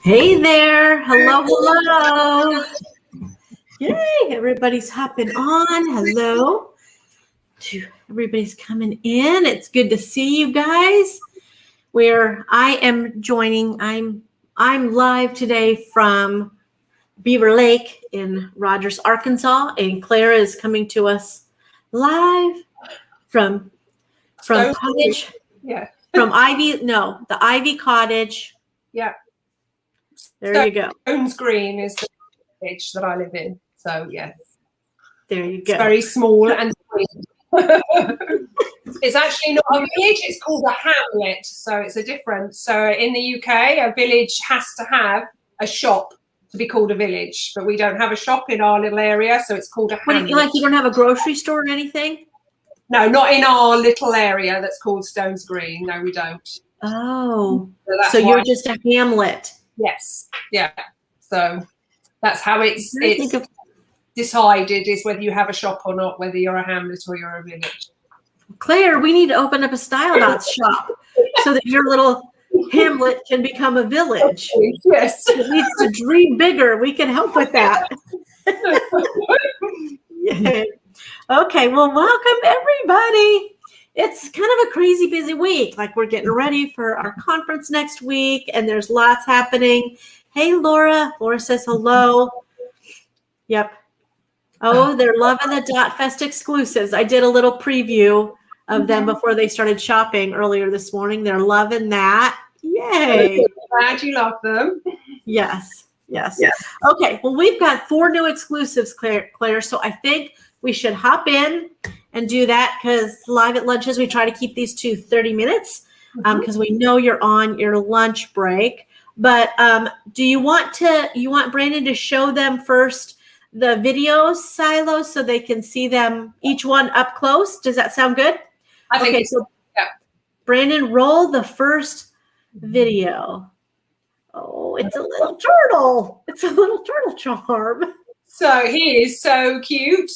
Hey there. Hello, hello. Yay, everybody's hopping on. Hello. Everybody's coming in. It's good to see you guys. Where I am joining, I'm live today from Beaver Lake in Rogers, Arkansas, and Claire is coming to us live from Cottage. Yeah. From the Ivy Cottage. Yeah. There you go. Stones Green is the village that I live in. So yes. There you go. It's very small and sweet. It's actually not a village, it's called a hamlet. So it's a difference. So in the UK, a village has to have a shop to be called a village, but we don't have a shop in our little area, so it's called a hamlet. Like you don't have a grocery store or anything? No, not in our little area that's called Stones Green. No, we don't. Oh, so you're just a hamlet. Yes. Yeah. So that's how it's decided, is whether you have a shop or not, whether you're a hamlet or you're a village. Claire, we need to open up a Style Dots shop so that your little hamlet can become a village. Yes. It needs to dream bigger. We can help with that. Yay. Okay, well, welcome everybody. It's kind of a crazy busy week. Like, we're getting ready for our conference next week, and there's lots happening. Hey, Laura. Laura says hello. Yep. Oh, they're loving the Dot Fest exclusives. I did a little preview of them before they started shopping earlier this morning. They're loving that. Yay. Glad you love them. Yes. Okay, well, we've got 4 new exclusives, Claire, so I think we should hop in and do that, because live at lunches, we try to keep these to 30 minutes because we know you're on your lunch break. But do you want Brandon to show them first the video silos so they can see them, each one up close? Does that sound good? I think so. Yeah. Brandon, roll the first video. Oh, it's a little turtle. It's a little turtle charm. So he is so cute.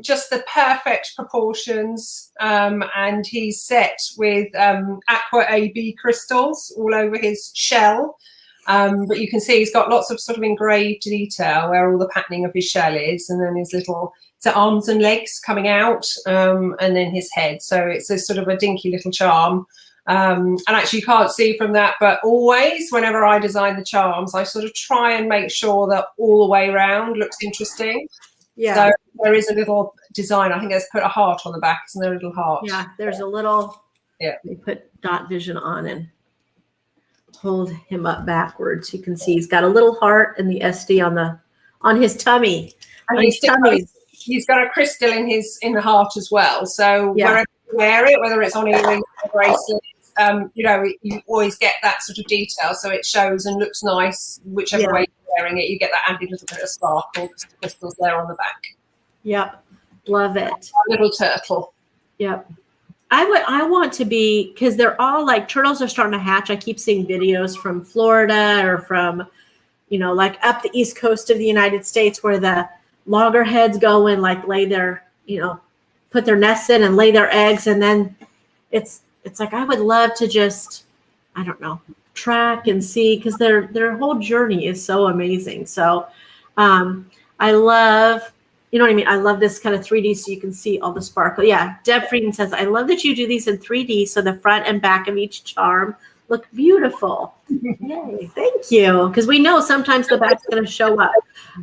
Just the perfect proportions. And he's set with aqua AB crystals all over his shell. But you can see he's got lots of sort of engraved detail where all the patterning of his shell is, and then his little arms and legs coming out, and then his head. So it's a sort of a dinky little charm. And actually you can't see from that, but always whenever I design the charms, I sort of try and make sure that all the way around looks interesting. Yeah. So there is a little design. I think there's put a heart on the back. Isn't there a little heart? Yeah, there's a little. Yeah. They put Dot Vision on and hold him up backwards. You can see he's got a little heart and the SD on his tummy. And he's got a crystal in the heart as well. So wherever you wear it, whether it's on earrings or bracelets, you always get that sort of detail. So it shows and looks nice whichever way you're wearing it. You get that added little bit of sparkle, crystals there on the back. Yep. Love it. A little turtle. Yep. I want to be, because they're all like, turtles are starting to hatch. I keep seeing videos from Florida or from, like up the East Coast of the United States where the loggerheads go and like lay their, put their nests in and lay their eggs. And then it's like, I would love to just, I don't know, track and see, because their whole journey is so amazing. So I love, you know what I mean? I love this kind of 3D so you can see all the sparkle. Yeah, Deb Frieden says, I love that you do these in 3D so the front and back of each charm look beautiful. Yay, thank you. Because we know sometimes the back's going to show up.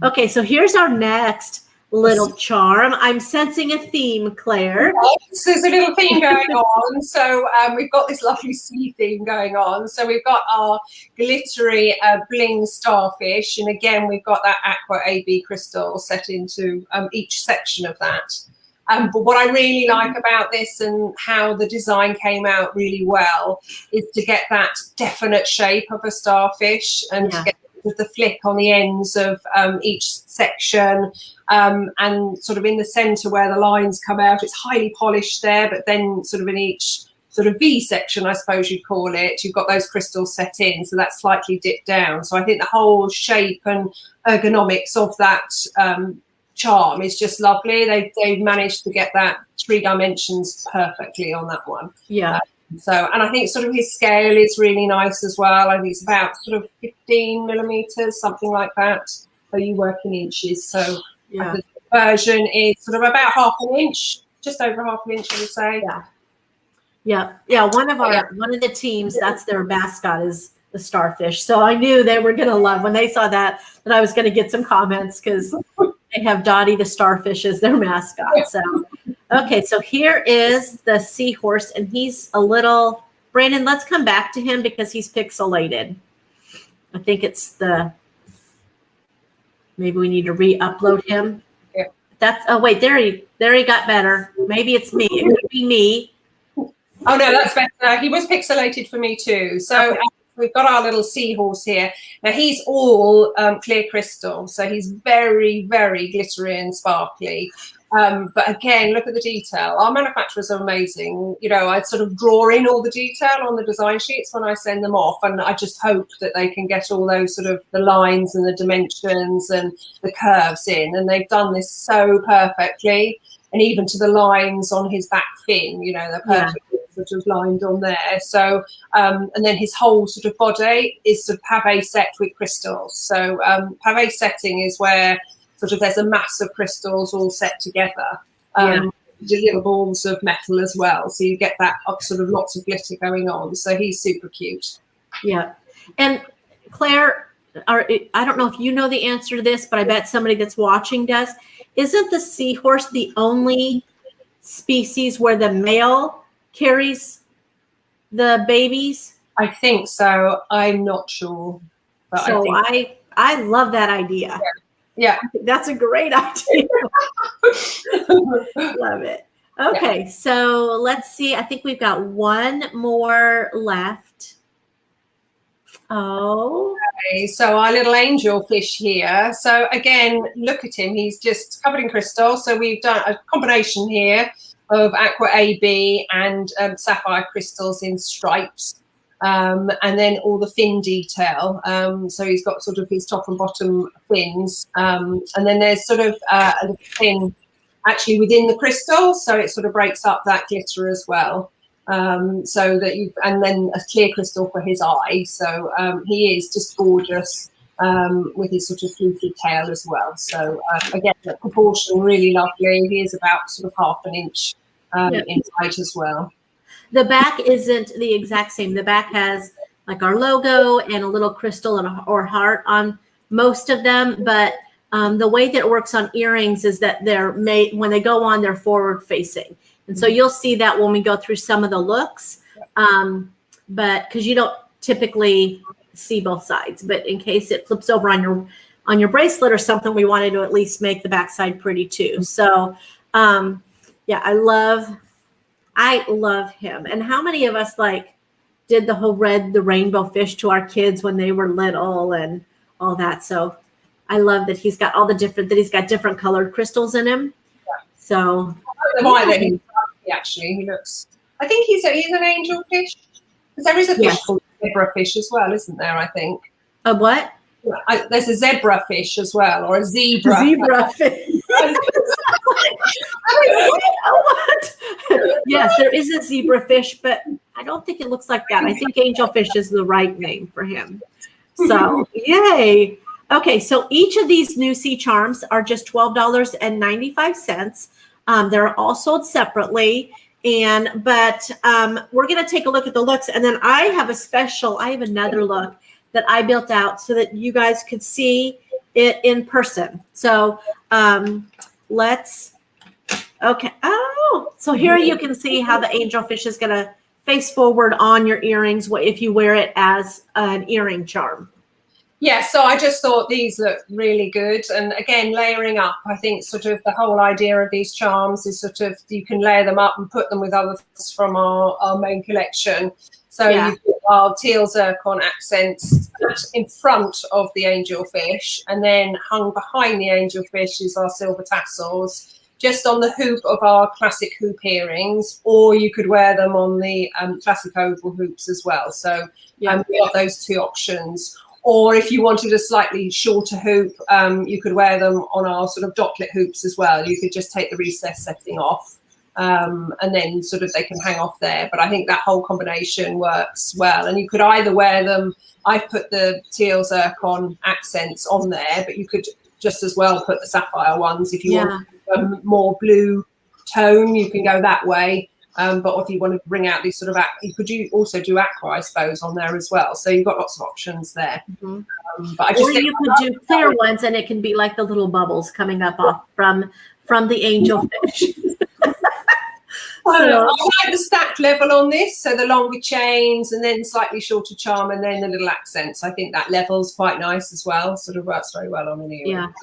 Okay, so here's our next little charm. I'm sensing a theme, Claire. Yes, there's a little theme going on. So we've got this lovely sea theme going on. So we've got our glittery bling starfish. And again, we've got that aqua AB crystal set into each section of that. But what I really like about this and how the design came out really well is to get that definite shape of a starfish and to get the flick on the ends of each section, and sort of in the center where the lines come out, it's highly polished there, but then sort of in each sort of V section, I suppose you'd call it, you've got those crystals set in, so that's slightly dipped down. So I think the whole shape and ergonomics of that charm is just lovely. They've managed to get that 3 dimensions perfectly on that one. Yeah. So, and I think sort of his scale is really nice as well. I think it's about sort of 15 millimeters, something like that. So you work in inches. So Yeah. the version is sort of about half an inch, just over half an inch, I would say. Yeah. One of the teams, that's their mascot, is the starfish. So I knew they were going to love when they saw that I was going to get some comments, because they have Dottie the starfish as their mascot. So, okay. So here is the seahorse, and he's a little, Brandon, let's come back to him because he's pixelated. I think it's maybe we need to re-upload him. Yeah. Wait, there he got better. Maybe it's me. It could be me. Oh no, that's better. He was pixelated for me too. So okay. We've got our little seahorse here. Now he's all clear crystal, so he's very, very glittery and sparkly. But again, look at the detail. Our manufacturers are amazing. You know, I sort of draw in all the detail on the design sheets when I send them off, and I just hope that they can get all those sort of the lines and the dimensions and the curves in, and they've done this so perfectly. And even to the lines on his back fin, you know, they're perfectly sort of lined on there. So, and then his whole sort of body is sort of pave set with crystals. So pave setting is where sort of there's a mass of crystals all set together. Little balls of metal as well. So you get that sort of lots of glitter going on. So he's super cute. Yeah. And Claire, I don't know if you know the answer to this, but I bet somebody that's watching does. Isn't the seahorse the only species where the male carries the babies? I think so. I'm not sure. But so I love that idea. Yeah. That's a great idea. Love it. Okay, so let's see. I think we've got one more left. Oh. Okay, so our little angelfish here. So again, look at him. He's just covered in crystal. So we've done a combination here of aqua AB and sapphire crystals in stripes. And then all the fin detail. So he's got sort of his top and bottom fins. And then there's sort of a little fin actually within the crystal. So it sort of breaks up that glitter as well. So that and then a clear crystal for his eye. So he is just gorgeous with his sort of fluted tail as well. So again, the proportion really lovely. He is about sort of half an inch in height as well. The back isn't the exact same. The back has like our logo and a little crystal or heart on most of them, but the way that it works on earrings is that they're made, when they go on, they're forward facing. And so you'll see that when we go through some of the looks, but because you don't typically see both sides, but in case it flips over on your bracelet or something, we wanted to at least make the backside pretty too. So yeah, I love him. And how many of us like did the whole the rainbow fish to our kids when they were little and all that. So I love that he's got different colored crystals in him. So actually, he looks. I think he's an angelfish. Because there is a fish called zebrafish as well, isn't there? I think. A what? There's a zebrafish as well, or a zebra. Zebrafish. What? Yes, there is a zebrafish, but I don't think it looks like that. I think angelfish is the right name for him. So, yay. Okay, so each of these new sea charms are just $12.95. They're all sold separately, but we're going to take a look at the looks, and then I have another look that I built out so that you guys could see it in person. So okay. Oh, so here you can see how the angelfish is going to face forward on your earrings if you wear it as an earring charm. Yeah, so I just thought these look really good. And again, layering up, I think sort of the whole idea of these charms is sort of you can layer them up and put them with others from our main collection. So you've got our teal zircon accents in front of the angelfish, and then hung behind the angelfish is our silver tassels, just on the hoop of our classic hoop earrings, or you could wear them on the classic oval hoops as well. So we've got those two options. Or if you wanted a slightly shorter hoop, you could wear them on our sort of dotlet hoops as well. You could just take the recess setting off. and then sort of they can hang off there. But I think that whole combination works well, and you could either wear them. I've put the teal zircon accents on there, but you could just as well put the sapphire ones if you want a more blue tone. You can go that way. But if you want to bring out these sort of, you could also do aqua, I suppose, on there as well. So you've got lots of options there. But I just or you could do clear ones, and it can be like the little bubbles coming up off from the angelfish. I like the stacked level on this, so the longer chains and then slightly shorter charm and then the little accents. I think that level's quite nice as well, sort of works very well on an earring.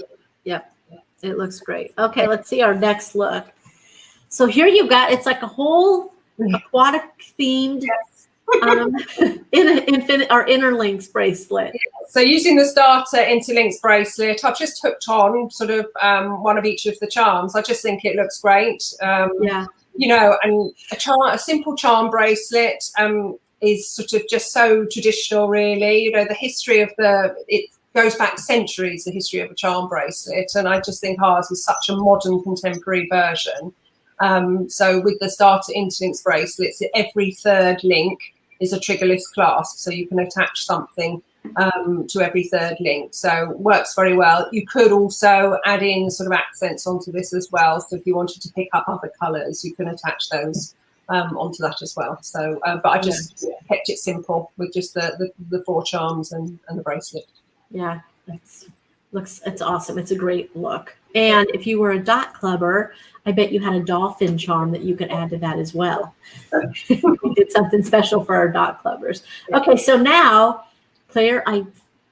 It looks great. Okay, let's see our next look. So here you've got, it's like a whole aquatic themed interlinks bracelet. So using the starter interlinks bracelet, I've just hooked on sort of one of each of the charms. I just think it looks great. You know, and a simple charm bracelet is sort of just so traditional, really. You know, the history of it goes back centuries, the history of a charm bracelet, and I just think ours is such a modern, contemporary version. So with the starter interlinks bracelets, every third link is a triggerless clasp, so you can attach something to every third link. So works very well. You could also add in sort of accents onto this as well. So if you wanted to pick up other colours, you can attach those onto that as well. So, but I just kept it simple with just the 4 charms and the bracelet. Yeah, it's awesome. It's a great look. And if you were a dot clubber, I bet you had a dolphin charm that you could add to that as well. We did something special for our dot clubbers. Okay, so now, Claire,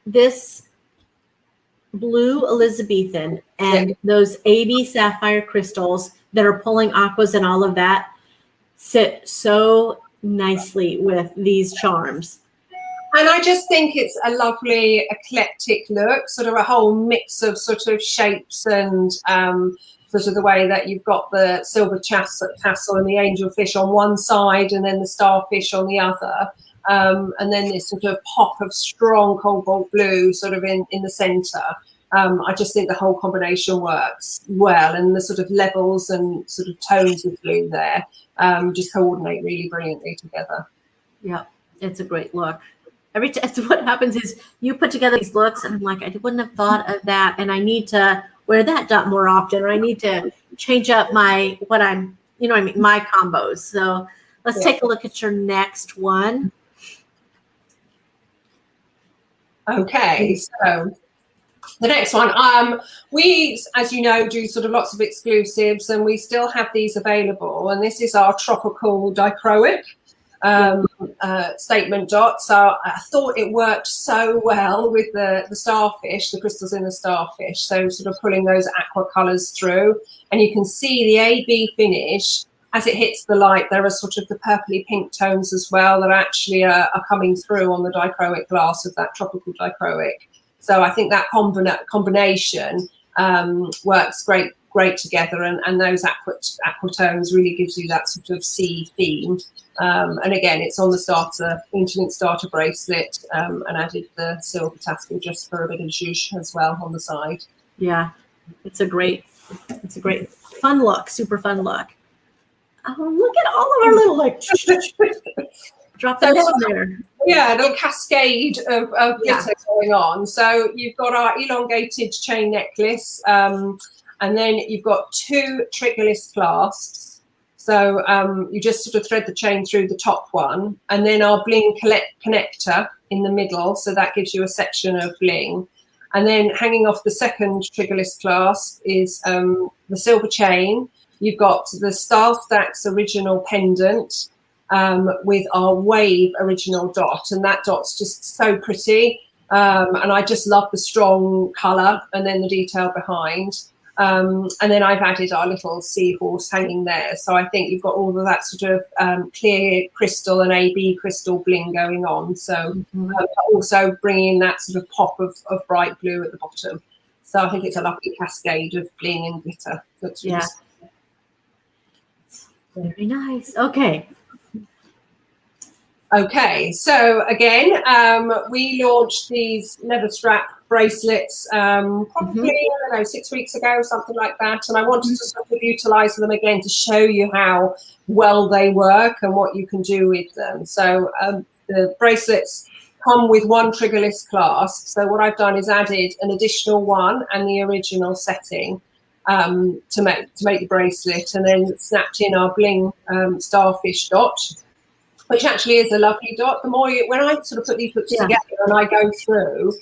this blue Elizabethan and those AB sapphire crystals that are pulling aquas and all of that sit so nicely with these charms. And I just think it's a lovely eclectic look, sort of a whole mix of sort of shapes and sort of the way that you've got the silver tassel and the angelfish on one side and then the starfish on the other. And then this sort of pop of strong cobalt blue sort of in the centre. I just think the whole combination works well, and the sort of levels and sort of tones of blue there just coordinate really brilliantly together. Yeah, it's a great look. So what happens is you put together these looks and I'm like, I wouldn't have thought of that, and I need to wear that dot more often, or I need to change up my my combos. So let's take a look at your next one. Okay, so the next one, we, as you know, do sort of lots of exclusives, and we still have these available. And this is our tropical dichroic statement dot. So I thought it worked so well with the starfish, the crystals in the starfish. So sort of pulling those aqua colours through, and you can see the AB finish. As it hits the light, there are sort of the purpley pink tones as well that actually are coming through on the dichroic glass of that tropical dichroic. So I think that combination works great together, and those aqua tones really gives you that sort of sea theme. And again, it's on the interlink starter bracelet, and added the silver tassel just for a bit of zhuzh as well on the side. Yeah, it's a great fun look, super fun look. Oh, look at all of our little drop them down there. Yeah, a little cascade of glitter going on. So you've got our elongated chain necklace, and then you've got 2 triggerless clasps. So you just sort of thread the chain through the top one, and then our bling connector in the middle. So that gives you a section of bling. And then hanging off the second triggerless clasp is the silver chain. You've got the Star Stacks original pendant with our wave original dot, and that dot's just so pretty. And I just love the strong colour and then the detail behind. And then I've added our little seahorse hanging there. So I think you've got all of that sort of clear crystal and AB crystal bling going on. So also bringing in that sort of pop of bright blue at the bottom. So I think it's a lovely cascade of bling and glitter. Looks really very nice. Okay. Okay, so again, we launched these leather strap bracelets, probably, I don't know, 6 weeks ago, something like that. And I wanted to sort of utilize them again to show you how well they work and what you can do with them. So the bracelets come with one triggerless clasp. So what I've done is added an additional one and the original setting to make the bracelet, and then snapped in our bling starfish dot, which actually is a lovely dot. The more when I sort of put these books together and I go through,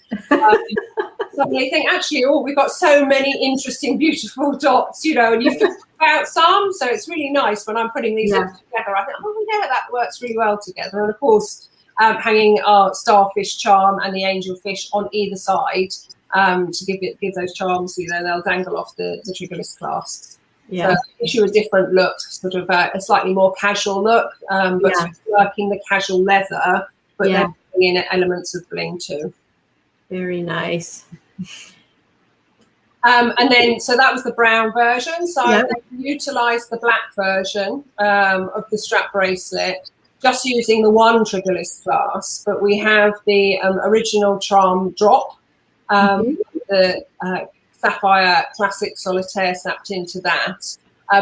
suddenly think, actually, oh, we've got so many interesting, beautiful dots, you know, and you think about some. So it's really nice when I'm putting these together. I think, oh, yeah, that works really well together. And of course, hanging our starfish charm and the angelfish on either side to give those charms, you know, they'll dangle off the triggerless clasps. Yeah. So it gives you a different look, sort of a slightly more casual look, but working the casual leather, but then bringing in elements of bling too. Very nice. And then, so that was the brown version. So I utilised the black version of the strap bracelet, just using the one triggerless clasp, but we have the original charm drop, the sapphire classic solitaire snapped into that,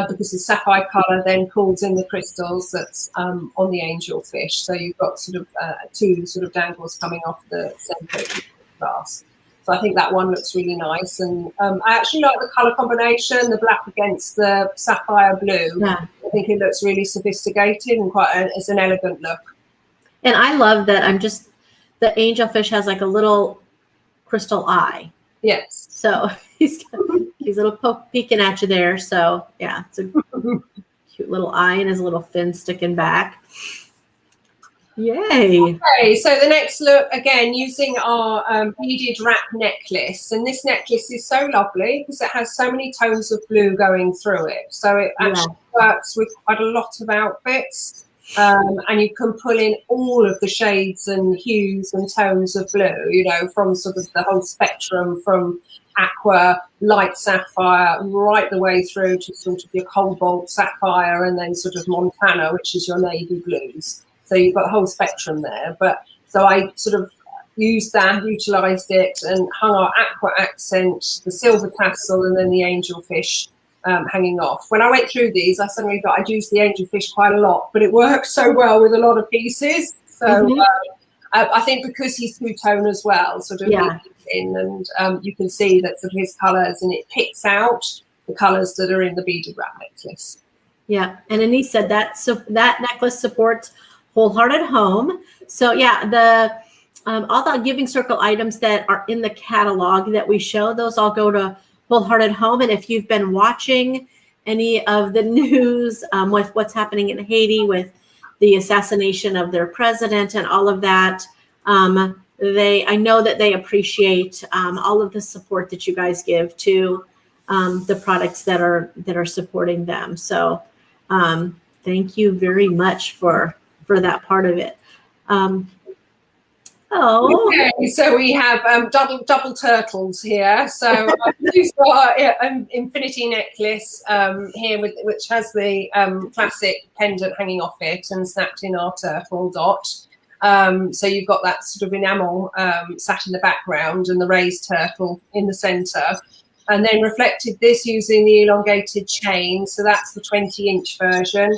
because the sapphire colour then pulls in the crystals that's on the angelfish. So you've got sort of two sort of dangles coming off the centre glass. So I think that one looks really nice, and I actually like the colour combination, the black against the sapphire blue. Yeah. I think it looks really sophisticated and it's an elegant look. And I love that the angelfish has like a little crystal eye. Yes. So he's a little peeking at you there. So yeah, it's a cute little eye and his little fin sticking back. Yay. Okay, so the next look, again, using our beaded wrap necklace. And this necklace is so lovely because it has so many tones of blue going through it. So it actually works with quite a lot of outfits. And you can pull in all of the shades and hues and tones of blue, you know, from sort of the whole spectrum, from aqua, light sapphire, right the way through to sort of your cobalt sapphire, and then sort of Montana, which is your navy blues. So you've got the whole spectrum there. But so I sort of used that, utilised it, and hung our aqua accent, the silver tassel, and then the angelfish hanging off. When I went through these, I suddenly thought I'd used the angelfish quite a lot, but it works so well with a lot of pieces. So I think because he's two-tone as well, sort of in, and you can see that sort of his colours, and it picks out the colours that are in the beaded wrap necklace. Yeah, and Anise said that that necklace supports Wholehearted Home. So yeah, all the Giving Circle items that are in the catalog that we show, those all go to Wholehearted Home. And if you've been watching any of the news with what's happening in Haiti with the assassination of their president and all of that, I know that they appreciate all of the support that you guys give to the products that are supporting them. So thank you very much for that part of it. Okay, so we have double turtles here. So we've got our infinity necklace here, which has the classic pendant hanging off it and snapped in our turtle dot. So you've got that sort of enamel sat in the background and the raised turtle in the centre. And then reflected this using the elongated chain. So that's the 20-inch version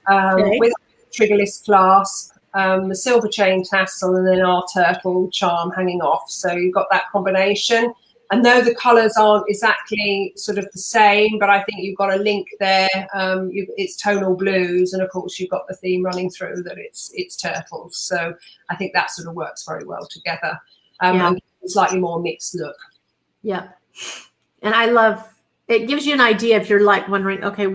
with triggerless clasp, the silver chain tassel, and then our turtle charm hanging off. So you've got that combination. And though the colours aren't exactly sort of the same, but I think you've got a link there. It's tonal blues, and of course you've got the theme running through that it's turtles. So I think that sort of works very well together. And slightly more mixed look. Yeah. And I love, it gives you an idea if you're like wondering, okay,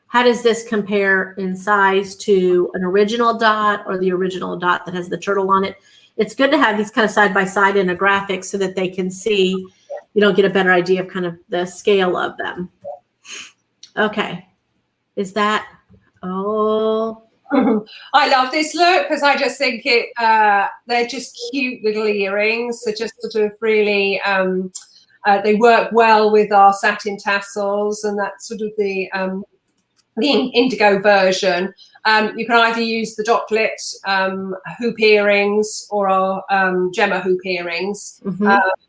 how does this compare in size to an original dot or the original dot that has the turtle on it? It's good to have these kind of side by side in a graphic so that they can see, get a better idea of kind of the scale of them. Okay. Is that, I love this look because I just think they're just cute little earrings. They're just sort of really, they work well with our satin tassels, and that's sort of the indigo version. You can either use the Docklet hoop earrings or our Gemma hoop earrings.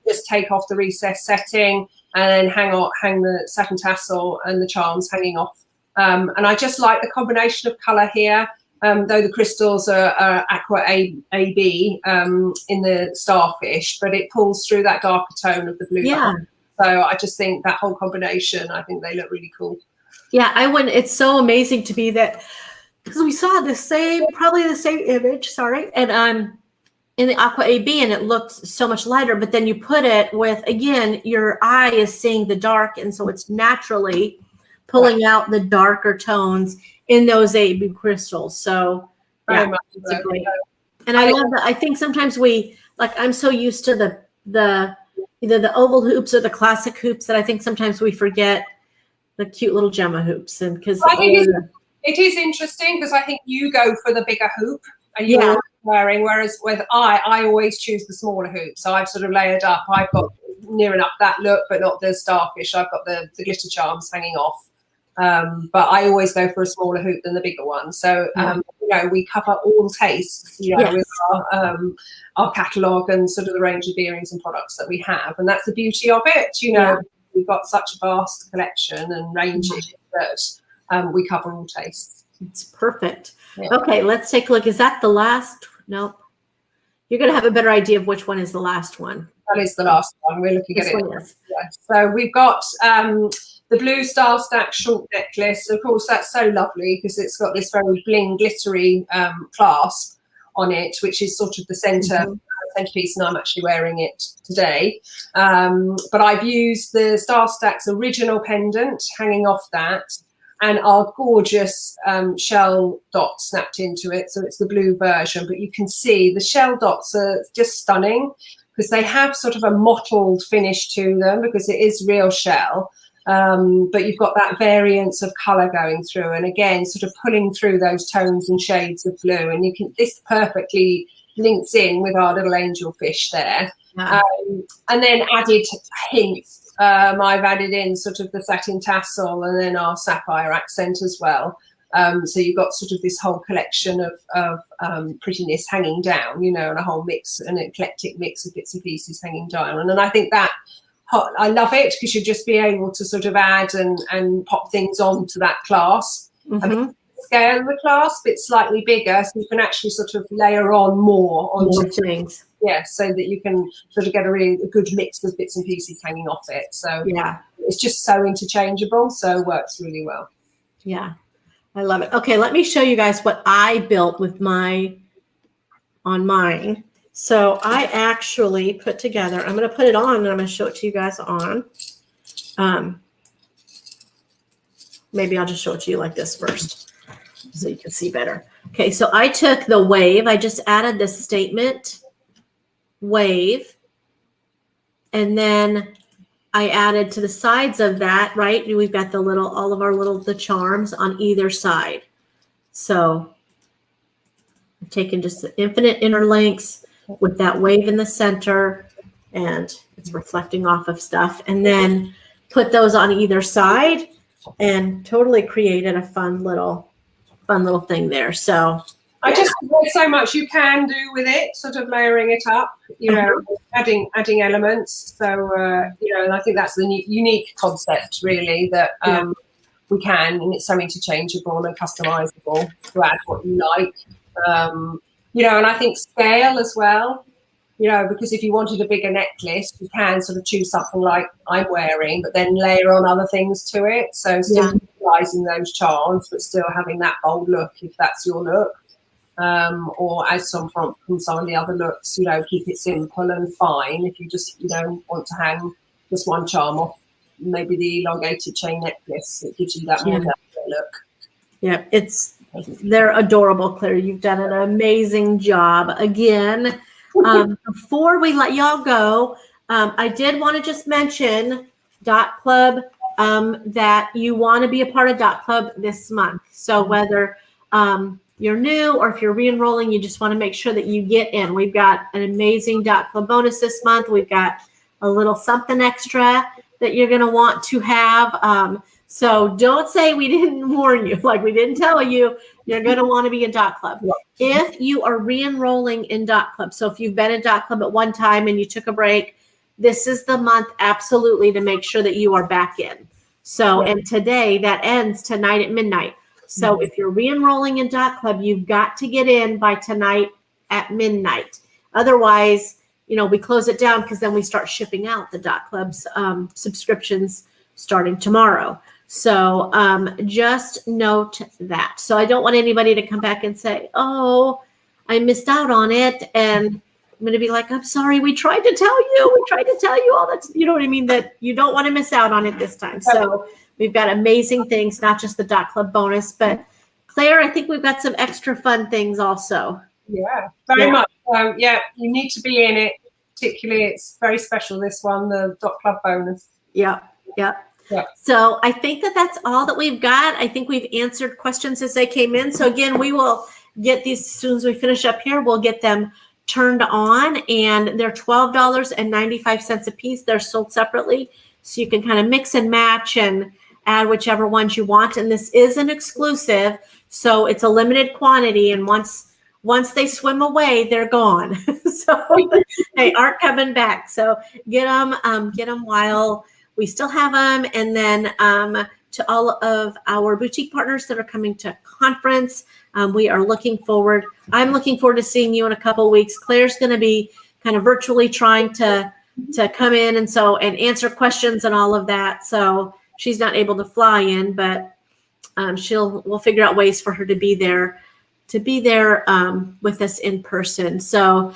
Just take off the recess setting and then hang the satin tassel and the charms hanging off. And I just like the combination of colour here. Though the crystals are aqua AB in the starfish, but it pulls through that darker tone of the blue. Yeah. So I just think that whole combination, I think they look really cool. Yeah, it's so amazing to me that, because we saw probably the same image, and in the aqua AB, and it looked so much lighter, but then you put it with, again, your eye is seeing the dark, and so it's naturally pulling out the darker tones in those AB crystals. So yeah, it's a great. And I love that. I think sometimes I'm so used to the either the oval hoops or the classic hoops that I think sometimes we forget the cute little Gemma hoops. And because I think it is interesting, because I think you go for the bigger hoop and you're wearing, whereas with I always choose the smaller hoop. So I've sort of layered up. I've got near enough that look, but not the starfish. I've got the glitter charms hanging off. But I always go for a smaller hoop than the bigger one. So, we cover all tastes, with our catalogue and sort of the range of earrings and products that we have. And that's the beauty of it. We've got such a vast collection and ranges that we cover all tastes. It's perfect. Yeah. Okay, let's take a look. Is that the last? Nope. You're going to have a better idea of which one is the last one. That is the last one. We're looking at it. Yeah. So we've got the blue star stack short necklace. Of course, that's so lovely because it's got this very bling, glittery clasp on it, which is sort of the centerpiece, and I'm actually wearing it today. But I've used the Star Stack's original pendant hanging off that, and our gorgeous shell dot snapped into it. So it's the blue version, but you can see the shell dots are just stunning because they have sort of a mottled finish to them because it is real shell. But you've got that variance of color going through, and again, sort of pulling through those tones and shades of blue. And this perfectly links in with our little angelfish there. Yeah. And then added hints. I've added in sort of the satin tassel and then our sapphire accent as well. So you've got sort of this whole collection of prettiness hanging down, and a whole mix, an eclectic mix of bits and pieces hanging down. And I think that I love it because you'll just be able to sort of add and pop things onto that clasp. I mean, the scale of the clasp, it's slightly bigger, so you can actually sort of layer on more onto things. Yeah, so that you can sort of get a good mix of bits and pieces hanging off it. So yeah, it's just so interchangeable, so it works really well. Yeah, I love it. Okay, let me show you guys what I built with on mine. So I actually put together, I'm going to put it on and I'm going to show it to you guys on. Maybe I'll just show it to you like this first so you can see better. Okay, so I took the wave. I just added this statement wave. And then I added to the sides of that, right? We've got the charms on either side. So I've taken just the infinite interlinks with that wave in the center, and it's reflecting off of stuff, and then put those on either side and totally created a fun little thing there. So I just there's so much you can do with it, sort of layering it up, adding elements. So and I think that's the unique concept really that we can, and it's so interchangeable and customizable to add what you like. And I think scale as well, because if you wanted a bigger necklace, you can sort of choose something like I'm wearing, but then layer on other things to it. So still utilizing those charms, but still having that bold look if that's your look. Or as from some of the other looks, keep it simple and fine. If you just, want to hang just one charm off, maybe the elongated chain necklace, it gives you that more delicate look. Yeah, they're adorable, Claire. You've done an amazing job. Again, before we let y'all go, I did want to just mention Dot Club, that you want to be a part of Dot Club this month. So whether you're new or if you're re-enrolling, you just want to make sure that you get in. We've got an amazing Dot Club bonus this month. We've got a little something extra that you're going to want to have. So don't say we didn't warn you, like we didn't tell you. You're going to want to be in Dot Club. If you are re-enrolling in Dot Club, so if you've been in Dot Club at one time and you took a break, this is the month absolutely to make sure that you are back in. So, and today that ends tonight at midnight. So if you're re-enrolling in Dot Club, you've got to get in by tonight at midnight. Otherwise, you know, we close it down because then we start shipping out the Dot Club's subscriptions starting tomorrow. So just note that. So I don't want anybody to come back and say, oh, I missed out on it. And I'm going to be like, I'm sorry, we tried to tell you. We tried to tell you all that. You know what I mean? That you don't want to miss out on it this time. So we've got amazing things, not just the Dot Club bonus, but Claire, I think we've got some extra fun things also. Yeah, very much. Yeah, you need to be in it. Particularly, it's very special, this one, the Dot Club bonus. Yeah. So I think that that's all that we've got. I think we've answered questions as they came in. So again, we will get these as soon as we finish up here. We'll get them turned on, and they're $12.95 a piece. They're sold separately, so you can kind of mix and match and add whichever ones you want. And this is an exclusive, so it's a limited quantity. And once they swim away, they're gone. So they aren't coming back. So get them while we still have them. And then to all of our boutique partners that are coming to conference, we are looking forward. I'm looking forward to seeing you in a couple of weeks. Claire's going to be kind of virtually trying to come in and answer questions and all of that. So she's not able to fly in, but we'll figure out ways for her to be there with us in person. So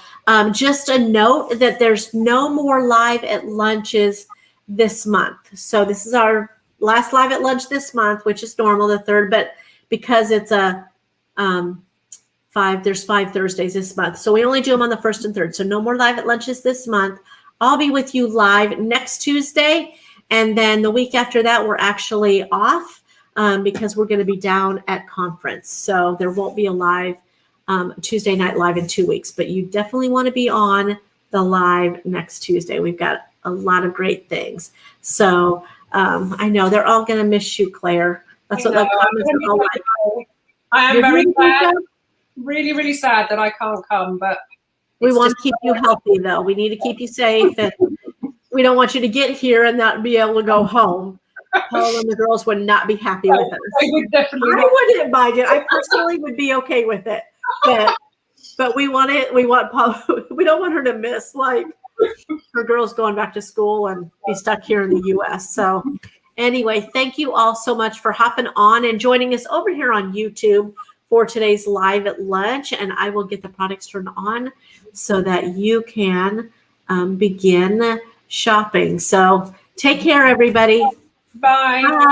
just a note that there's no more live at lunches this month. So this is our last live at lunch this month, which is normal, the 3rd, but because it's there's 5 Thursdays this month. So we only do them on the 1st and 3rd. So no more live at lunches this month. I'll be with you live next Tuesday. And then the week after that, we're actually off because we're going to be down at conference. So there won't be a live Tuesday night live in 2 weeks, but you definitely want to be on the live next Tuesday. We've got a lot of great things. So I know they're all going to miss you, Claire. That's what the comments are all like. I am very sad, really, really sad that I can't come, but we want to keep you healthy, though. We need to keep you safe, and we don't want you to get here and not be able to go home. Paul and the girls would not be happy with us. I would definitely. I wouldn't mind it. I personally would be okay with it, but we want it. We want Paul. We don't want her to miss her girls going back to school and be stuck here in the U.S. So anyway, thank you all so much for hopping on and joining us over here on YouTube for today's live at lunch. And I will get the products turned on so that you can begin shopping. So take care, everybody. Bye. Bye.